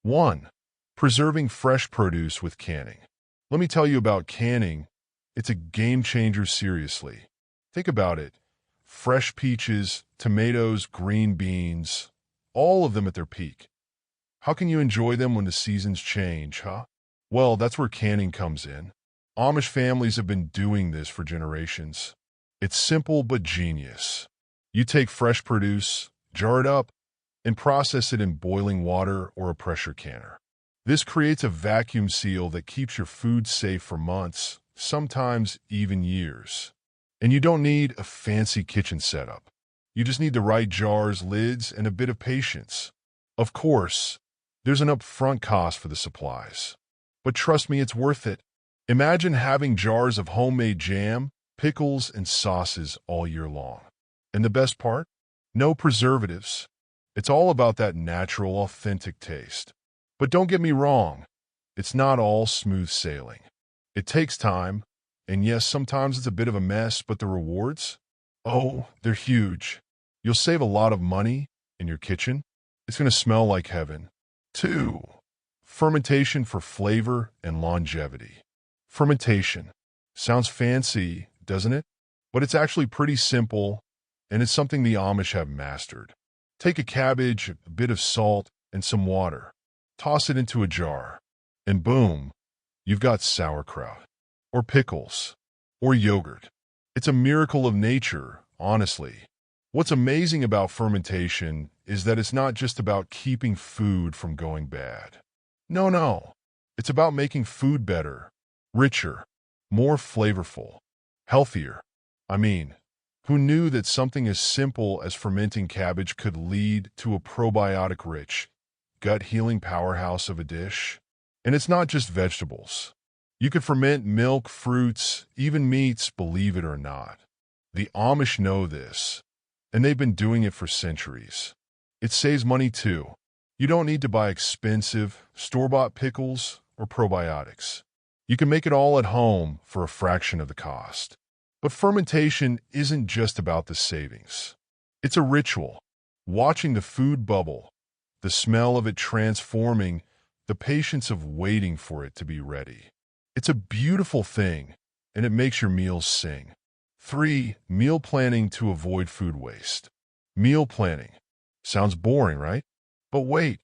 1. Preserving fresh produce with canning. Let me tell you about canning. It's a game changer, seriously. Think about it. Fresh peaches, tomatoes, green beans, all of them at their peak. How can you enjoy them when the seasons change, huh? Well, that's where canning comes in. Amish families have been doing this for generations. It's simple but genius. You take fresh produce, jar it up, and process it in boiling water or a pressure canner. This creates a vacuum seal that keeps your food safe for months, sometimes even years. And you don't need a fancy kitchen setup. You just need the right jars, lids, and a bit of patience. Of course, there's an upfront cost for the supplies. But trust me, it's worth it. Imagine having jars of homemade jam, pickles, and sauces all year long. And the best part? No preservatives. It's all about that natural, authentic taste. But don't get me wrong, it's not all smooth sailing. It takes time, and yes, sometimes it's a bit of a mess, but the rewards? Oh, they're huge. You'll save a lot of money in your kitchen. It's going to smell like heaven. 2. Fermentation for flavor and longevity. Fermentation. Sounds fancy, doesn't it? But it's actually pretty simple, and it's something the Amish have mastered. Take a cabbage, a bit of salt, and some water. Toss it into a jar, and boom, you've got sauerkraut, or pickles, or yogurt. It's a miracle of nature, honestly. What's amazing about fermentation is that it's not just about keeping food from going bad. No. It's about making food better, richer, more flavorful, healthier. I mean, who knew that something as simple as fermenting cabbage could lead to a probiotic-rich, gut-healing powerhouse of a dish? And it's not just vegetables. You could ferment milk, fruits, even meats, believe it or not. The Amish know this, and they've been doing it for centuries. It saves money too. You don't need to buy expensive, store-bought pickles or probiotics. You can make it all at home for a fraction of the cost. But fermentation isn't just about the savings. It's a ritual. Watching the food bubble, the smell of it transforming, the patience of waiting for it to be ready. It's a beautiful thing, and it makes your meals sing. 3. Meal planning to avoid food waste. Meal planning. Sounds boring, right? But wait,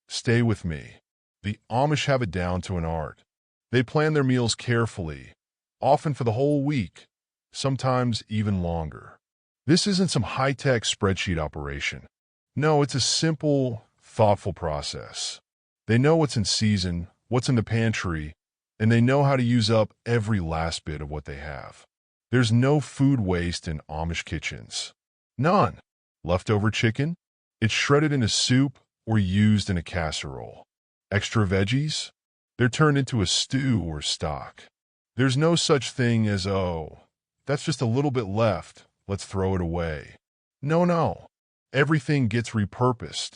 stay with me. The Amish have it down to an art. They plan their meals carefully, often for the whole week, sometimes even longer. This isn't some high-tech spreadsheet operation. No, it's a simple, thoughtful process. They know what's in season, what's in the pantry, and they know how to use up every last bit of what they have. There's no food waste in Amish kitchens. None. Leftover chicken? It's shredded in a soup or used in a casserole. Extra veggies? They're turned into a stew or stock. There's no such thing as, oh, that's just a little bit left, let's throw it away. No. Everything gets repurposed.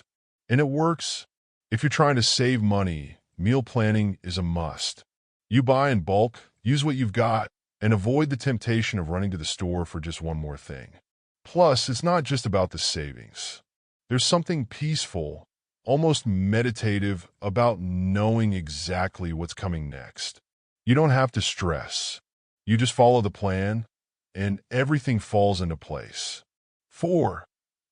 And it works. If you're trying to save money, meal planning is a must. You buy in bulk, use what you've got, and avoid the temptation of running to the store for just one more thing. Plus, it's not just about the savings. There's something peaceful, almost meditative about knowing exactly what's coming next. You don't have to stress. You just follow the plan, and everything falls into place. 4.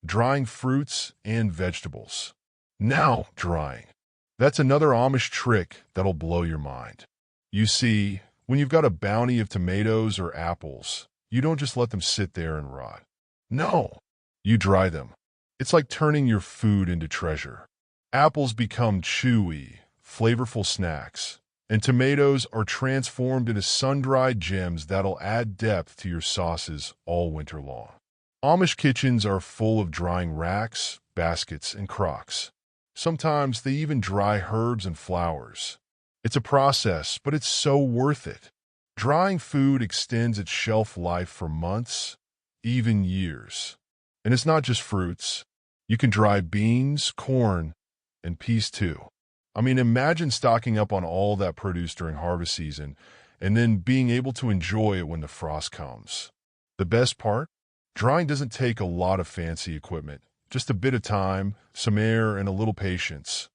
Drying fruits and vegetables. Now, drying. That's another Amish trick that'll blow your mind. You see, when you've got a bounty of tomatoes or apples, you don't just let them sit there and rot. No, you dry them. It's like turning your food into treasure. Apples become chewy, flavorful snacks, and tomatoes are transformed into sun-dried gems that'll add depth to your sauces all winter long. Amish kitchens are full of drying racks, baskets, and crocks. Sometimes they even dry herbs and flowers. It's a process, but it's so worth it. Drying food extends its shelf life for months, even years. And it's not just fruits. You can dry beans, corn, and peas too. I mean, imagine stocking up on all that produce during harvest season and then being able to enjoy it when the frost comes. The best part? Drying doesn't take a lot of fancy equipment, just a bit of time, some air, and a little patience.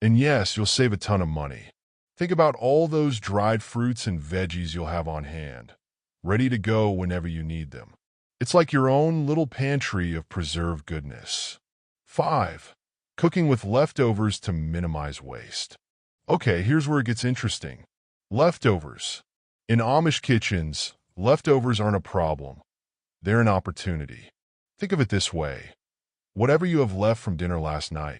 And yes, you'll save a ton of money. Think about all those dried fruits and veggies you'll have on hand, ready to go whenever you need them. It's like your own little pantry of preserved goodness. 5. Cooking with leftovers to minimize waste. Okay, here's where it gets interesting. Leftovers. In Amish kitchens, leftovers aren't a problem. They're an opportunity. Think of it this way. Whatever you have left from dinner last night,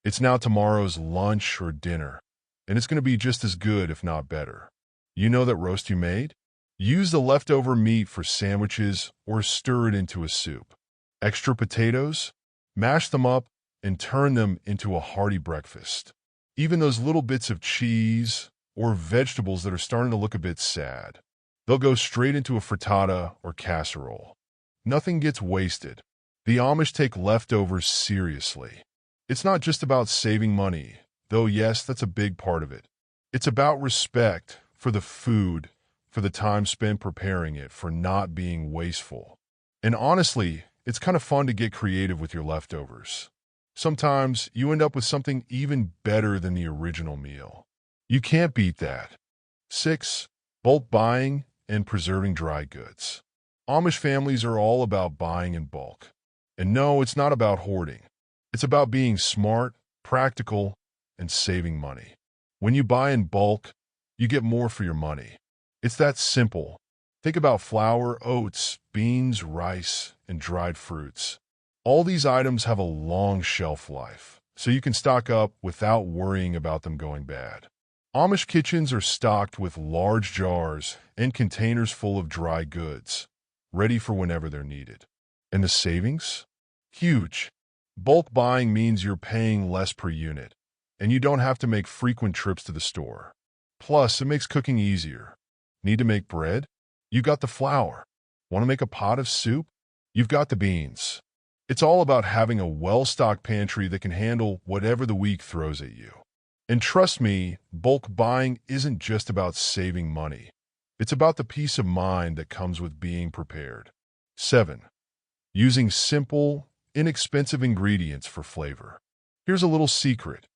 it's now tomorrow's lunch or dinner, and it's going to be just as good, if not better. You know that roast you made? Use the leftover meat for sandwiches or stir it into a soup. Extra potatoes? Mash them up and turn them into a hearty breakfast. Even those little bits of cheese or vegetables that are starting to look a bit sad, they'll go straight into a frittata or casserole. Nothing gets wasted. The Amish take leftovers seriously. It's not just about saving money, though yes, that's a big part of it. It's about respect for the food, for the time spent preparing it, for not being wasteful. And honestly, it's kind of fun to get creative with your leftovers. Sometimes you end up with something even better than the original meal. You can't beat that. 6. Bulk buying and preserving dry goods. Amish families are all about buying in bulk. And no, it's not about hoarding. It's about being smart, practical, and saving money. When you buy in bulk, you get more for your money. It's that simple. Think about flour, oats, beans, rice, and dried fruits. All these items have a long shelf life, so you can stock up without worrying about them going bad. Amish kitchens are stocked with large jars and containers full of dry goods, ready for whenever they're needed. And the savings? Huge. Bulk buying means you're paying less per unit, and you don't have to make frequent trips to the store. Plus, it makes cooking easier. Need to make bread? You got the flour. Want to make a pot of soup? You've got the beans. It's all about having a well-stocked pantry that can handle whatever the week throws at you. And trust me, bulk buying isn't just about saving money. It's about the peace of mind that comes with being prepared. 7. Using simple, inexpensive ingredients for flavor. Here's a little secret.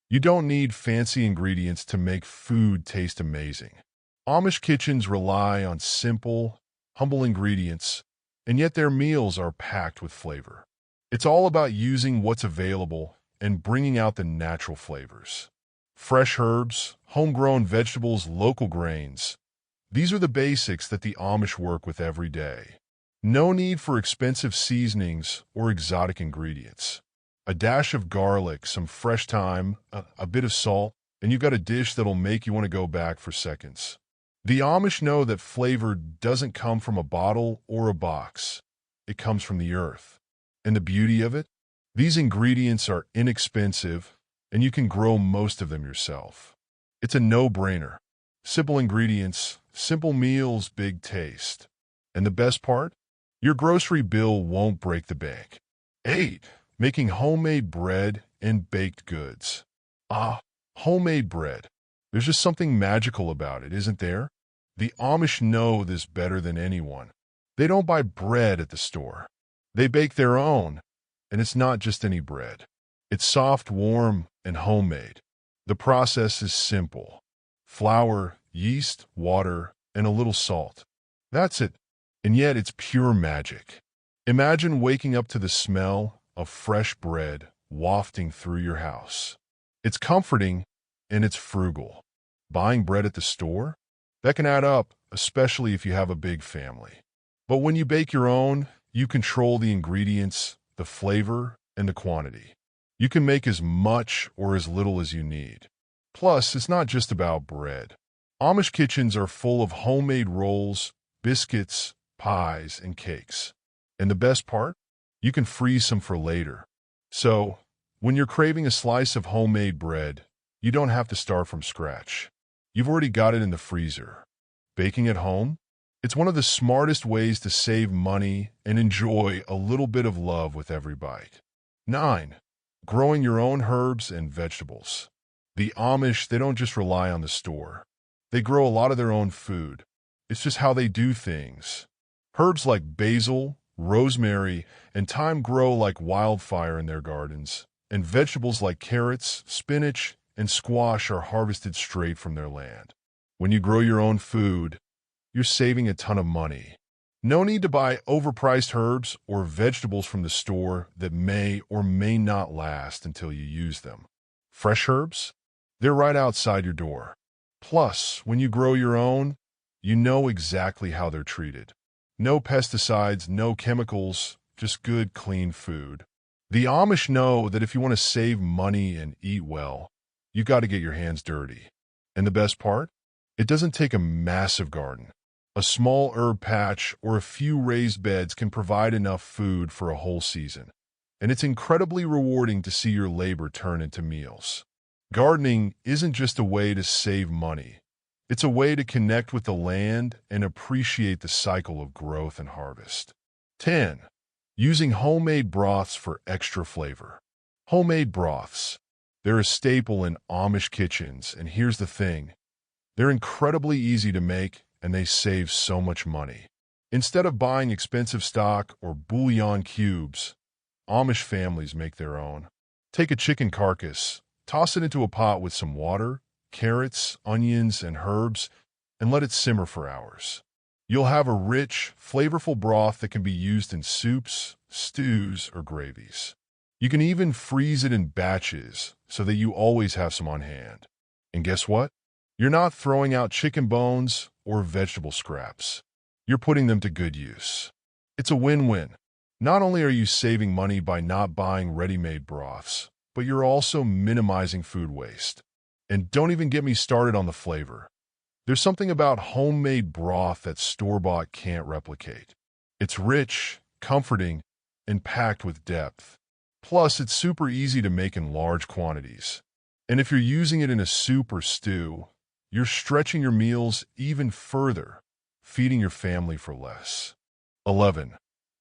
You don't need fancy ingredients to make food taste amazing. Amish kitchens rely on simple, humble ingredients, and yet their meals are packed with flavor. It's all about using what's available and bringing out the natural flavors. Fresh herbs, homegrown vegetables, local grains. These are the basics that the Amish work with every day. No need for expensive seasonings or exotic ingredients. A dash of garlic, some fresh thyme, a bit of salt, and you've got a dish that'll make you want to go back for seconds. The Amish know that flavor doesn't come from a bottle or a box. It comes from the earth. And the beauty of it? These ingredients are inexpensive, and you can grow most of them yourself. It's a no-brainer. Simple ingredients, simple meals, big taste. And the best part? Your grocery bill won't break the bank. 8. Making homemade bread and baked goods. Homemade bread. There's just something magical about it, isn't there? The Amish know this better than anyone. They don't buy bread at the store. They bake their own, and it's not just any bread. It's soft, warm, and homemade. The process is simple. Flour, yeast, water, and a little salt. That's it. And yet it's pure magic. Imagine waking up to the smell of fresh bread wafting through your house. It's comforting, and it's frugal. Buying bread at the store? That can add up, especially if you have a big family. But when you bake your own, you control the ingredients, the flavor, and the quantity. You can make as much or as little as you need. Plus, it's not just about bread. Amish kitchens are full of homemade rolls, biscuits, pies, and cakes. And the best part? You can freeze some for later. So, when you're craving a slice of homemade bread, you don't have to start from scratch. You've already got it in the freezer. Baking at home? It's one of the smartest ways to save money and enjoy a little bit of love with every bite. 9. Growing your own herbs and vegetables. The Amish, they don't just rely on the store. They grow a lot of their own food. It's just how they do things. Herbs like basil, rosemary, and thyme grow like wildfire in their gardens, And vegetables like carrots, spinach, and squash are harvested straight from their land. When you grow your own food, you're saving a ton of money. No need to buy overpriced herbs or vegetables from the store that may or may not last until you use them. Fresh herbs? They're right outside your door. Plus, when you grow your own, you know exactly how they're treated. No pesticides, no chemicals, just good, clean food. The Amish know that if you want to save money and eat well, you got to get your hands dirty. And the best part? It doesn't take a massive garden. A small herb patch or a few raised beds can provide enough food for a whole season. And it's incredibly rewarding to see your labor turn into meals. Gardening isn't just a way to save money. It's a way to connect with the land and appreciate the cycle of growth and harvest. 10. Using homemade broths for extra flavor. Homemade broths. They're a staple in Amish kitchens, and here's the thing. They're incredibly easy to make, and they save so much money. Instead of buying expensive stock or bouillon cubes, Amish families make their own. Take a chicken carcass, toss it into a pot with some water, carrots, onions, and herbs, and let it simmer for hours. You'll have a rich, flavorful broth that can be used in soups, stews, or gravies. You can even freeze it in batches so that you always have some on hand. And guess what? You're not throwing out chicken bones or vegetable scraps. You're putting them to good use. It's a win-win. Not only are you saving money by not buying ready-made broths, but you're also minimizing food waste. And don't even get me started on the flavor. There's something about homemade broth that store-bought can't replicate. It's rich, comforting, and packed with depth. Plus, it's super easy to make in large quantities. And if you're using it in a soup or stew, you're stretching your meals even further, feeding your family for less. 11.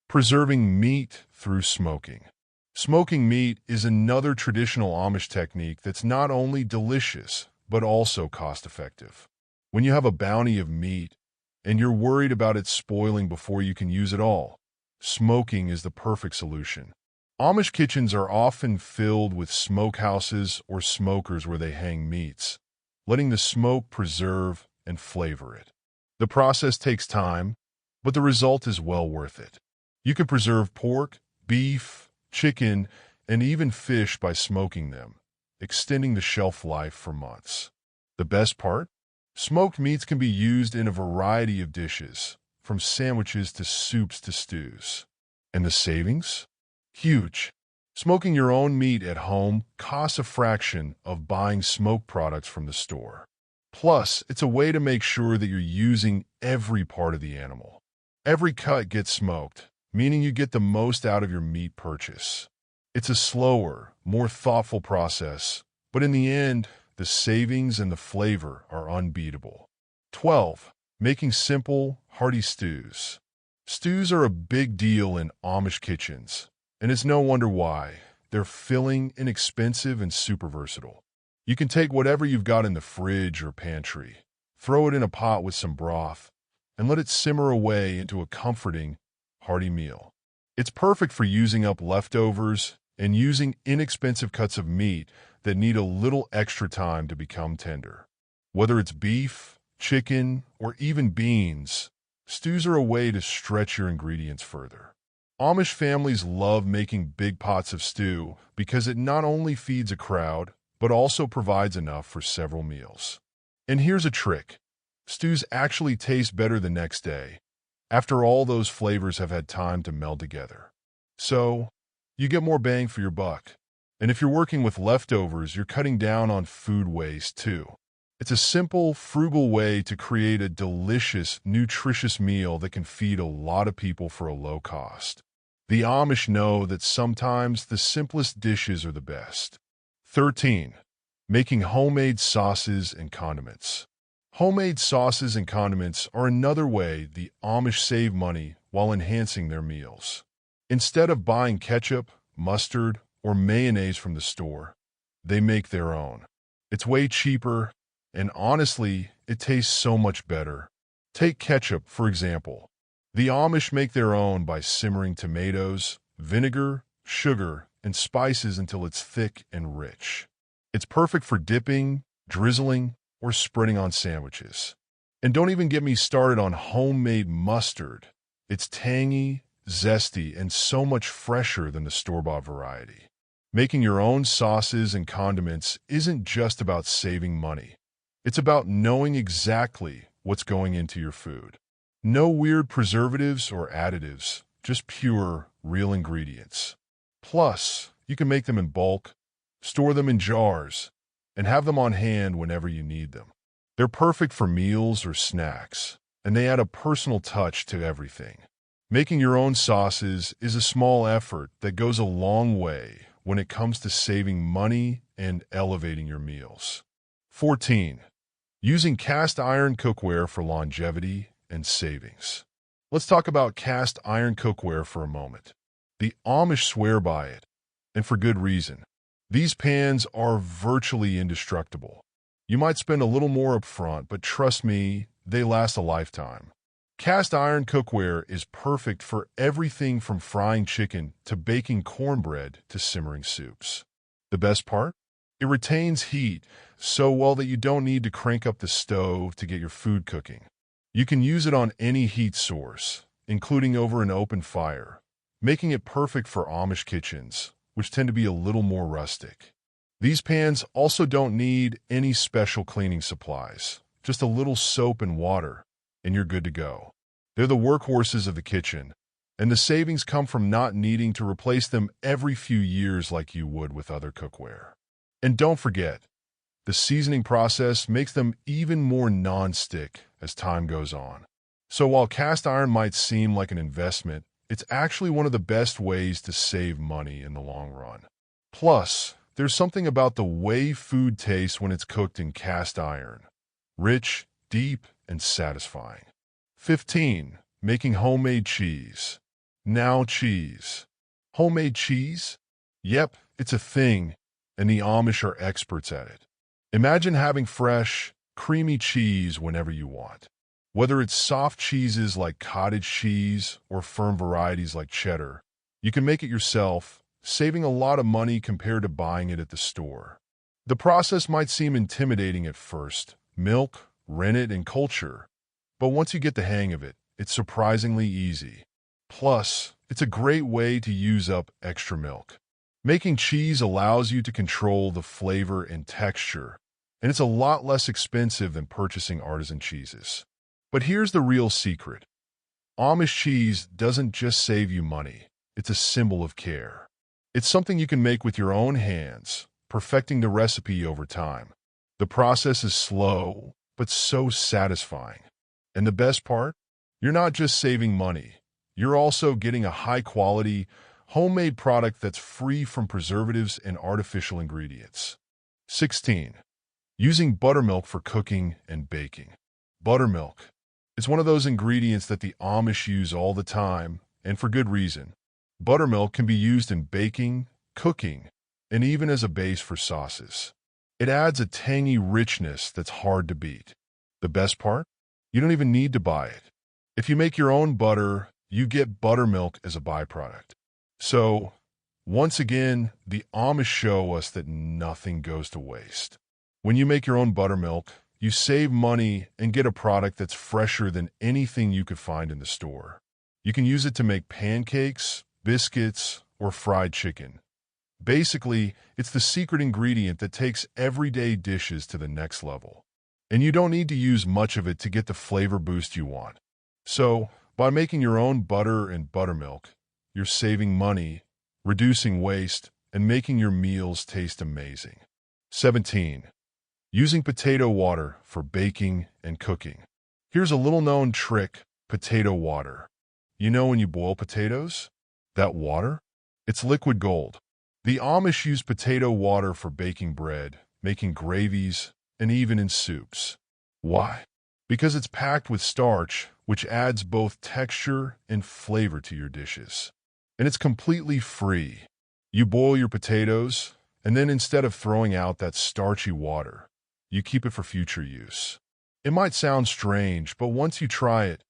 Preserving meat through smoking. Smoking meat is another traditional Amish technique that's not only delicious, but also cost-effective. When you have a bounty of meat, and you're worried about it spoiling before you can use it all, smoking is the perfect solution. Amish kitchens are often filled with smokehouses or smokers where they hang meats, letting the smoke preserve and flavor it. The process takes time, but the result is well worth it. You can preserve pork, beef, chicken, and even fish by smoking them, extending the shelf life for months. The best part? Smoked meats can be used in a variety of dishes, from sandwiches to soups to stews. And the savings? Huge. Smoking your own meat at home costs a fraction of buying smoked products from the store. Plus, it's a way to make sure that you're using every part of the animal. Every cut gets smoked, meaning you get the most out of your meat purchase. It's a slower, more thoughtful process, but in the end, the savings and the flavor are unbeatable. 12. Making simple, hearty stews. Stews are a big deal in Amish kitchens, and it's no wonder why. They're filling, inexpensive, and super versatile. You can take whatever you've got in the fridge or pantry, throw it in a pot with some broth, and let it simmer away into a comforting, hearty meal. It's perfect for using up leftovers and using inexpensive cuts of meat that need a little extra time to become tender. Whether it's beef, chicken, or even beans, stews are a way to stretch your ingredients further. Amish families love making big pots of stew because it not only feeds a crowd, but also provides enough for several meals. And here's a trick. Stews actually taste better the next day, after all those flavors have had time to meld together. So, you get more bang for your buck. And if you're working with leftovers, you're cutting down on food waste too. It's a simple, frugal way to create a delicious, nutritious meal that can feed a lot of people for a low cost. The Amish know that sometimes the simplest dishes are the best. 13. Making homemade sauces and condiments. Homemade sauces and condiments are another way the Amish save money while enhancing their meals. Instead of buying ketchup, mustard, or mayonnaise from the store, they make their own. It's way cheaper, and honestly, it tastes so much better. Take ketchup, for example. The Amish make their own by simmering tomatoes, vinegar, sugar, and spices until it's thick and rich. It's perfect for dipping, drizzling, or spreading on sandwiches. And don't even get me started on homemade mustard. It's tangy, zesty, and so much fresher than the store-bought variety. Making your own sauces and condiments isn't just about saving money. It's about knowing exactly what's going into your food. No weird preservatives or additives, just pure, real ingredients. Plus, you can make them in bulk, store them in jars, and have them on hand whenever you need them. They're perfect for meals or snacks, and they add a personal touch to everything. Making your own sauces is a small effort that goes a long way when it comes to saving money and elevating your meals. 14. Using cast iron cookware for longevity and savings. Let's talk about cast iron cookware for a moment. The Amish swear by it, and for good reason. These pans are virtually indestructible. You might spend a little more up front, but trust me, they last a lifetime. Cast iron cookware is perfect for everything from frying chicken to baking cornbread to simmering soups. The best part? It retains heat so well that you don't need to crank up the stove to get your food cooking. You can use it on any heat source, including over an open fire, making it perfect for Amish kitchens, which tend to be a little more rustic. These pans also don't need any special cleaning supplies, just a little soap and water, and you're good to go. They're the workhorses of the kitchen, and the savings come from not needing to replace them every few years like you would with other cookware. And don't forget, the seasoning process makes them even more non-stick as time goes on. So while cast iron might seem like an investment, it's actually one of the best ways to save money in the long run. Plus, there's something about the way food tastes when it's cooked in cast iron. Rich, deep, and satisfying. 15. Making homemade cheese. Now cheese. Homemade cheese? Yep, it's a thing, and the Amish are experts at it. Imagine having fresh, creamy cheese whenever you want. Whether it's soft cheeses like cottage cheese or firm varieties like cheddar, you can make it yourself, saving a lot of money compared to buying it at the store. The process might seem intimidating at first: milk, rennet, and culture. But once you get the hang of it, it's surprisingly easy. Plus, it's a great way to use up extra milk. Making cheese allows you to control the flavor and texture, and it's a lot less expensive than purchasing artisan cheeses. But here's the real secret. Amish cheese doesn't just save you money, it's a symbol of care. It's something you can make with your own hands, perfecting the recipe over time. The process is slow, but so satisfying. And the best part? You're not just saving money. You're also getting a high-quality, homemade product that's free from preservatives and artificial ingredients. 16. Using buttermilk for cooking and baking. Buttermilk. It's one of those ingredients that the Amish use all the time, and for good reason. Buttermilk can be used in baking, cooking, and even as a base for sauces. It adds a tangy richness that's hard to beat. The best part? You don't even need to buy it. If you make your own butter, you get buttermilk as a byproduct. So, once again, the Amish show us that nothing goes to waste. When you make your own buttermilk, you save money and get a product that's fresher than anything you could find in the store. You can use it to make pancakes, biscuits, or fried chicken. Basically, it's the secret ingredient that takes everyday dishes to the next level. And you don't need to use much of it to get the flavor boost you want. So, by making your own butter and buttermilk, you're saving money, reducing waste, and making your meals taste amazing. 17. Using potato water for baking and cooking. Here's a little-known trick: potato water. You know when you boil potatoes? That water? It's liquid gold. The Amish use potato water for baking bread, making gravies, and even in soups. Why? Because it's packed with starch, which adds both texture and flavor to your dishes. And it's completely free. You boil your potatoes, and then instead of throwing out that starchy water, you keep it for future use. It might sound strange, but once you try it,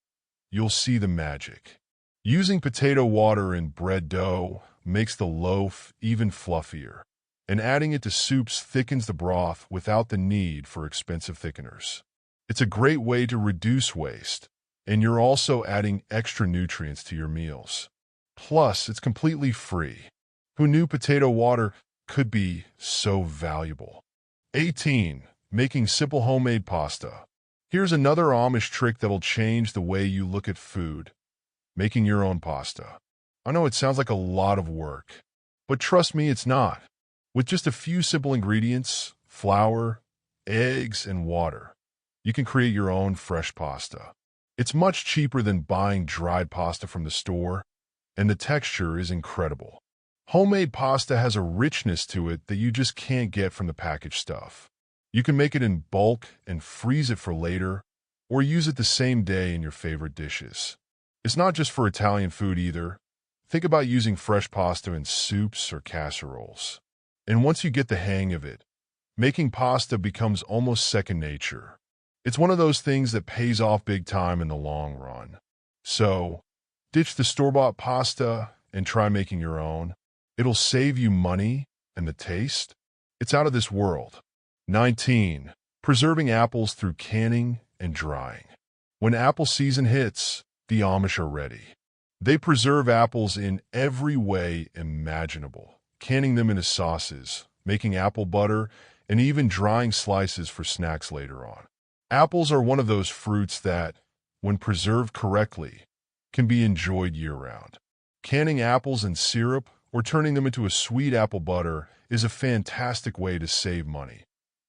you'll see the magic. Using potato water in bread dough, makes the loaf even fluffier, and adding it to soups thickens the broth without the need for expensive thickeners. It's a great way to reduce waste, and you're also adding extra nutrients to your meals. Plus, it's completely free. Who knew potato water could be so valuable? 18. Making simple homemade pasta. Here's another Amish trick that'll change the way you look at food. Making your own pasta. I know it sounds like a lot of work, but trust me, it's not. With just a few simple ingredients, flour, eggs, and water, you can create your own fresh pasta. It's much cheaper than buying dried pasta from the store, and the texture is incredible. Homemade pasta has a richness to it that you just can't get from the packaged stuff. You can make it in bulk and freeze it for later, or use it the same day in your favorite dishes. It's not just for Italian food either. Think about using fresh pasta in soups or casseroles. And once you get the hang of it, making pasta becomes almost second nature. It's one of those things that pays off big time in the long run. So, ditch the store-bought pasta and try making your own. It'll save you money, and the taste? It's out of this world. 19. Preserving apples through canning and drying. When apple season hits, the Amish are ready. They preserve apples in every way imaginable, canning them into sauces, making apple butter, and even drying slices for snacks later on. Apples are one of those fruits that, when preserved correctly, can be enjoyed year-round. Canning apples in syrup or turning them into a sweet apple butter is a fantastic way to save money,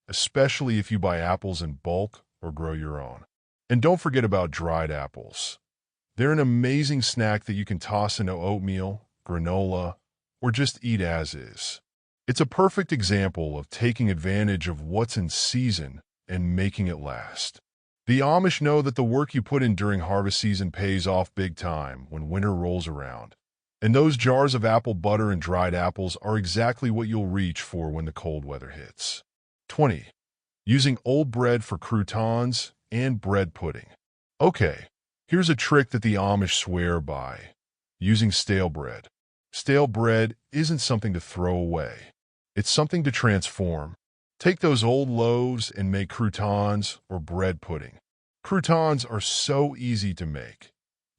especially if you buy apples in bulk or grow your own. And don't forget about dried apples. They're an amazing snack that you can toss into oatmeal, granola, or just eat as is. It's a perfect example of taking advantage of what's in season and making it last. The Amish know that the work you put in during harvest season pays off big time when winter rolls around. And those jars of apple butter and dried apples are exactly what you'll reach for when the cold weather hits. 20. Using old bread for croutons and bread pudding. Okay, here's a trick that the Amish swear by. Using stale bread. Stale bread isn't something to throw away. It's something to transform. Take those old loaves and make croutons or bread pudding. Croutons are so easy to make.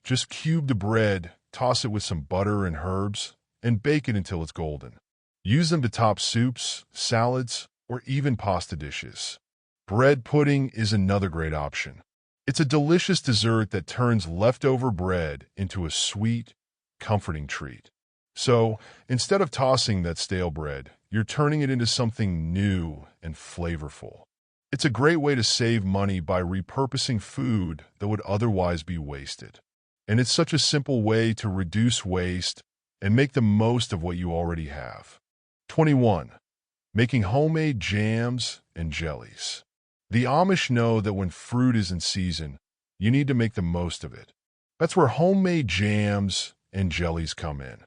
Just cube the bread, toss it with some butter and herbs, and bake it until it's golden. Use them to top soups, salads, or even pasta dishes. Bread pudding is another great option. It's a delicious dessert that turns leftover bread into a sweet, comforting treat. So, instead of tossing that stale bread, you're turning it into something new and flavorful. It's a great way to save money by repurposing food that would otherwise be wasted. And it's such a simple way to reduce waste and make the most of what you already have. 21. Making homemade jams and jellies. The Amish know that when fruit is in season, you need to make the most of it. That's where homemade jams and jellies come in.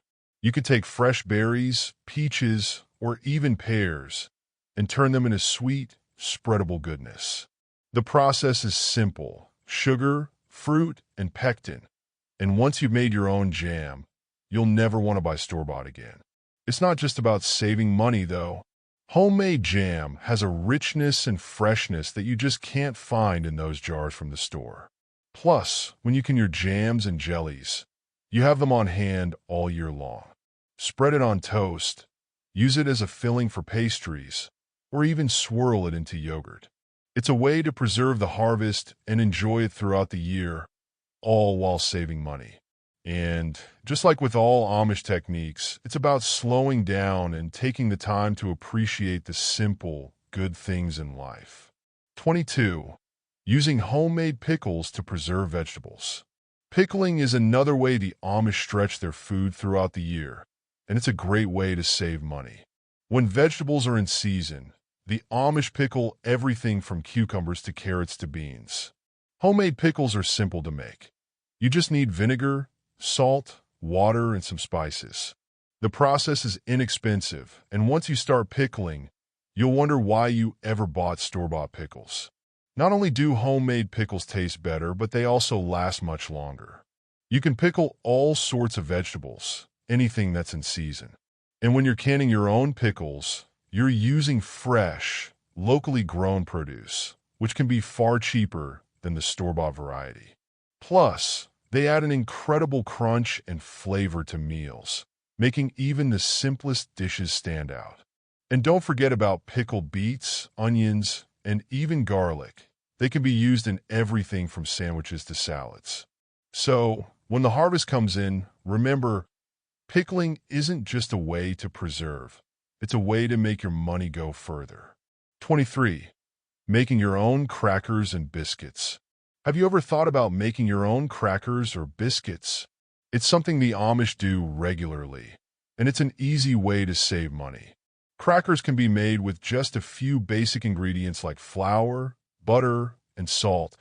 You can take fresh berries, peaches, or even pears and turn them into sweet, spreadable goodness. The process is simple: sugar, fruit, and pectin. And once you've made your own jam, you'll never want to buy store-bought again. It's not just about saving money, though. Homemade jam has a richness and freshness that you just can't find in those jars from the store. Plus, when you can your jams and jellies, you have them on hand all year long. Spread it on toast, use it as a filling for pastries, or even swirl it into yogurt. It's a way to preserve the harvest and enjoy it throughout the year, all while saving money. And just like with all Amish techniques, it's about slowing down and taking the time to appreciate the simple, good things in life. 22. Using homemade pickles to preserve vegetables. Pickling is another way the Amish stretch their food throughout the year, and it's a great way to save money. When vegetables are in season, the Amish pickle everything from cucumbers to carrots to beans. Homemade pickles are simple to make. You just need vinegar, salt, water, and some spices. The process is inexpensive, and once you start pickling, you'll wonder why you ever bought store-bought pickles. Not only do homemade pickles taste better, but they also last much longer. You can pickle all sorts of vegetables, anything that's in season. And when you're canning your own pickles, you're using fresh, locally grown produce, which can be far cheaper than the store-bought variety. Plus, they add an incredible crunch and flavor to meals, making even the simplest dishes stand out. And don't forget about pickled beets, onions, and even garlic. They can be used in everything from sandwiches to salads. So, when the harvest comes in, remember, pickling isn't just a way to preserve. It's a way to make your money go further. 23. Making your own crackers and biscuits. Have you ever thought about making your own crackers or biscuits? It's something the Amish do regularly, and it's an easy way to save money. Crackers can be made with just a few basic ingredients like flour, butter, and salt,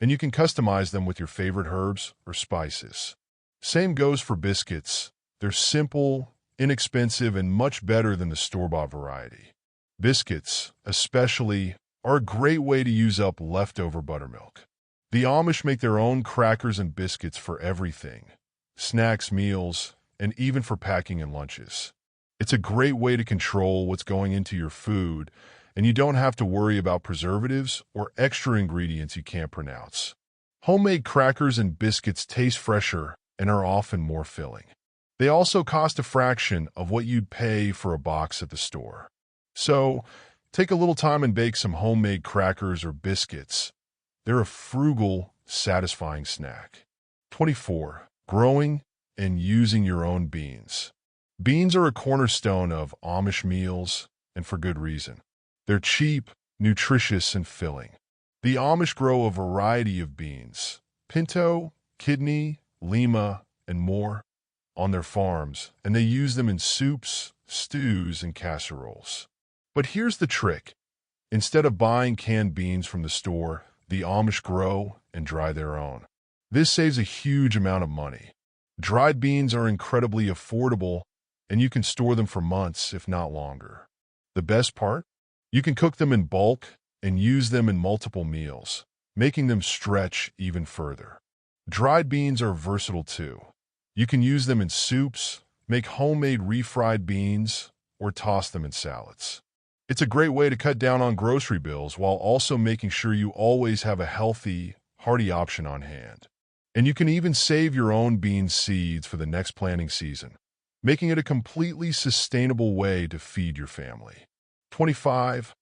and you can customize them with your favorite herbs or spices. Same goes for biscuits. They're simple, inexpensive, and much better than the store-bought variety. Biscuits, especially, are a great way to use up leftover buttermilk. The Amish make their own crackers and biscuits for everything: snacks, meals, and even for packing and lunches. It's a great way to control what's going into your food, and you don't have to worry about preservatives or extra ingredients you can't pronounce. Homemade crackers and biscuits taste fresher and are often more filling. They also cost a fraction of what you'd pay for a box at the store. So, take a little time and bake some homemade crackers or biscuits. They're a frugal, satisfying snack. 24. Growing and using your own beans. Beans are a cornerstone of Amish meals, and for good reason. They're cheap, nutritious, and filling. The Amish grow a variety of beans: pinto, kidney, lima, and more on their farms, and they use them in soups, stews, and casseroles. But here's the trick. Instead of buying canned beans from the store, the Amish grow and dry their own. This saves a huge amount of money. Dried beans are incredibly affordable, and you can store them for months, if not longer. The best part? You can cook them in bulk and use them in multiple meals, making them stretch even further. Dried beans are versatile too. You can use them in soups, make homemade refried beans, or toss them in salads. It's a great way to cut down on grocery bills while also making sure you always have a healthy, hearty option on hand. And you can even save your own bean seeds for the next planting season, making it a completely sustainable way to feed your family. 25.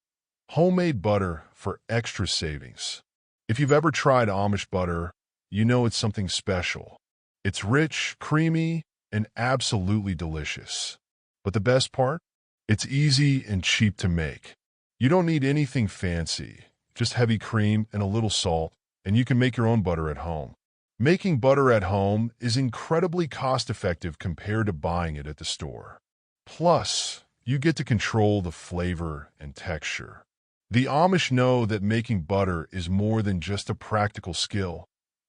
Homemade butter for extra savings. If you've ever tried Amish butter, you know it's something special. It's rich, creamy, and absolutely delicious. But the best part? It's easy and cheap to make. You don't need anything fancy, just heavy cream and a little salt, and you can make your own butter at home. Making butter at home is incredibly cost-effective compared to buying it at the store. Plus, you get to control the flavor and texture. The Amish know that making butter is more than just a practical skill.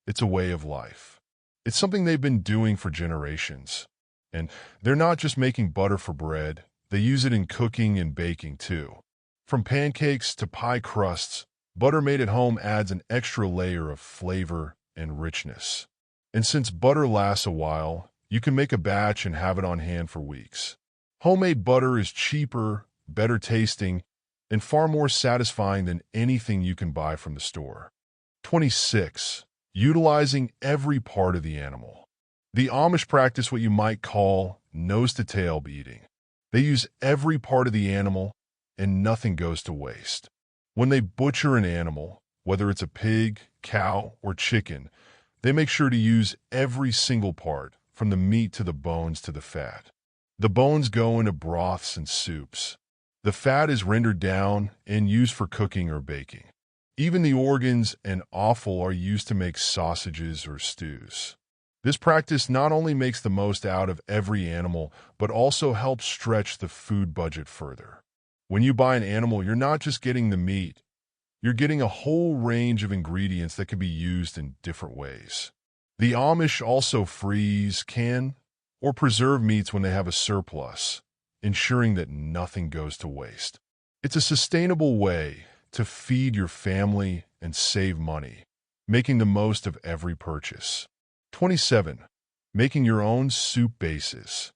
It's a way of life. It's something they've been doing for generations. And they're not just making butter for bread. They use it in cooking and baking too. From pancakes to pie crusts, butter made at home adds an extra layer of flavor and richness. And since butter lasts a while, you can make a batch and have it on hand for weeks. Homemade butter is cheaper, better tasting, and far more satisfying than anything you can buy from the store. 26. Utilizing every part of the animal. The Amish practice what you might call nose-to-tail eating. They use every part of the animal, and nothing goes to waste. When they butcher an animal, whether it's a pig, cow, or chicken, they make sure to use every single part, from the meat to the bones to the fat. The bones go into broths and soups. The fat is rendered down and used for cooking or baking. Even the organs and offal are used to make sausages or stews. This practice not only makes the most out of every animal, but also helps stretch the food budget further. When you buy an animal, you're not just getting the meat. You're getting a whole range of ingredients that can be used in different ways. The Amish also freeze, can, or preserve meats when they have a surplus, ensuring that nothing goes to waste. It's a sustainable way to feed your family and save money, making the most of every purchase. 27. Making your own soup bases.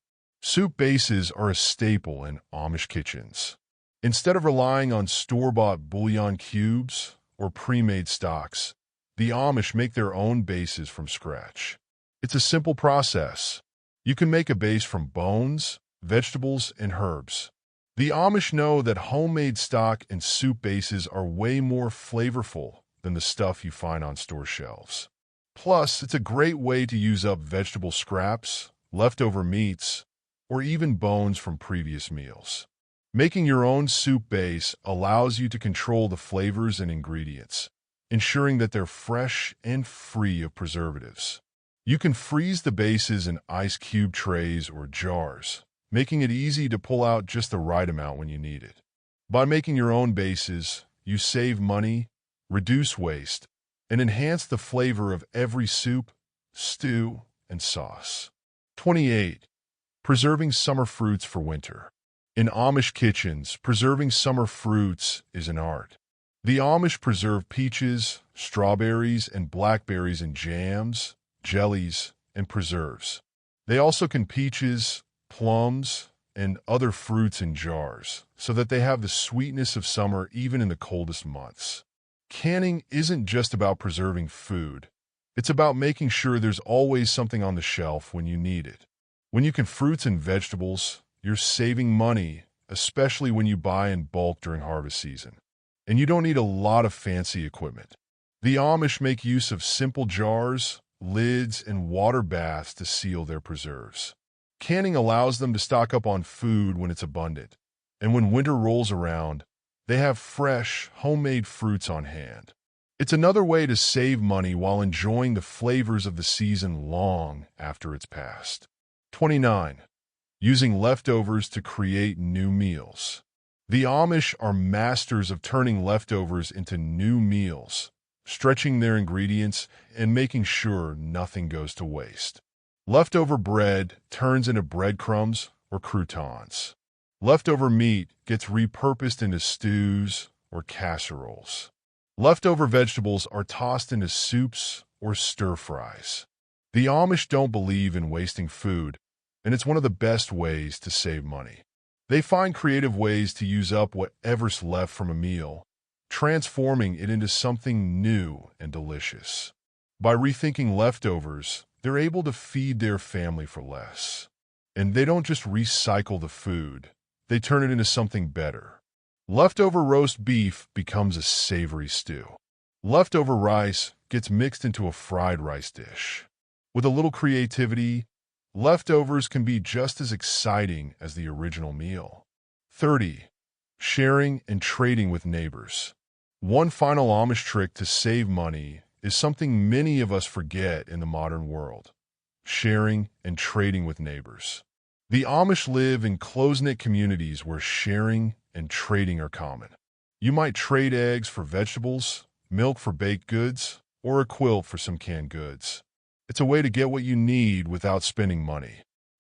Soup bases are a staple in Amish kitchens. Instead of relying on store-bought bouillon cubes or pre-made stocks, the Amish make their own bases from scratch. It's a simple process. You can make a base from bones, vegetables, and herbs. The Amish know that homemade stock and soup bases are way more flavorful than the stuff you find on store shelves. Plus, it's a great way to use up vegetable scraps, leftover meats, or even bones from previous meals. Making your own soup base allows you to control the flavors and ingredients, ensuring that they're fresh and free of preservatives. You can freeze the bases in ice cube trays or jars, making it easy to pull out just the right amount when you need it. By making your own bases, you save money, reduce waste, and enhance the flavor of every soup, stew, and sauce. 28. Preserving summer fruits for winter. In Amish kitchens, preserving summer fruits is an art. The Amish preserve peaches, strawberries, and blackberries in jams, jellies, and preserves. They also can peaches, plums, and other fruits in jars, so that they have the sweetness of summer even in the coldest months. Canning isn't just about preserving food. It's about making sure there's always something on the shelf when you need it. When you can fruits and vegetables, you're saving money, especially when you buy in bulk during harvest season. And you don't need a lot of fancy equipment. The Amish make use of simple jars, lids, and water baths to seal their preserves. Canning allows them to stock up on food when it's abundant, and when winter rolls around, they have fresh, homemade fruits on hand. It's another way to save money while enjoying the flavors of the season long after it's passed. 29. Using leftovers to create new meals. The Amish are masters of turning leftovers into new meals, stretching their ingredients and making sure nothing goes to waste. Leftover bread turns into breadcrumbs or croutons. Leftover meat gets repurposed into stews or casseroles. Leftover vegetables are tossed into soups or stir-fries. The Amish don't believe in wasting food, and it's one of the best ways to save money. They find creative ways to use up whatever's left from a meal, transforming it into something new and delicious. By rethinking leftovers, they're able to feed their family for less. And they don't just recycle the food, they turn it into something better. Leftover roast beef becomes a savory stew. Leftover rice gets mixed into a fried rice dish. With a little creativity, leftovers can be just as exciting as the original meal. 30. Sharing and trading with neighbors. One final Amish trick to save money is something many of us forget in the modern world: sharing and trading with neighbors. The Amish live in close-knit communities where sharing and trading are common. You might trade eggs for vegetables, milk for baked goods, or a quilt for some canned goods. It's a way to get what you need without spending money.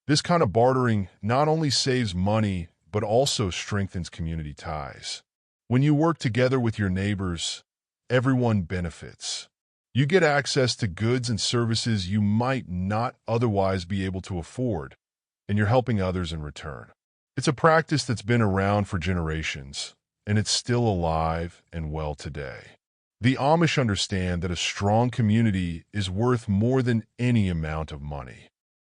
This kind of bartering not only saves money, but also strengthens community ties. When you work together with your neighbors, everyone benefits. You get access to goods and services you might not otherwise be able to afford, and you're helping others in return. It's a practice that's been around for generations, and it's still alive and well today. The Amish understand that a strong community is worth more than any amount of money.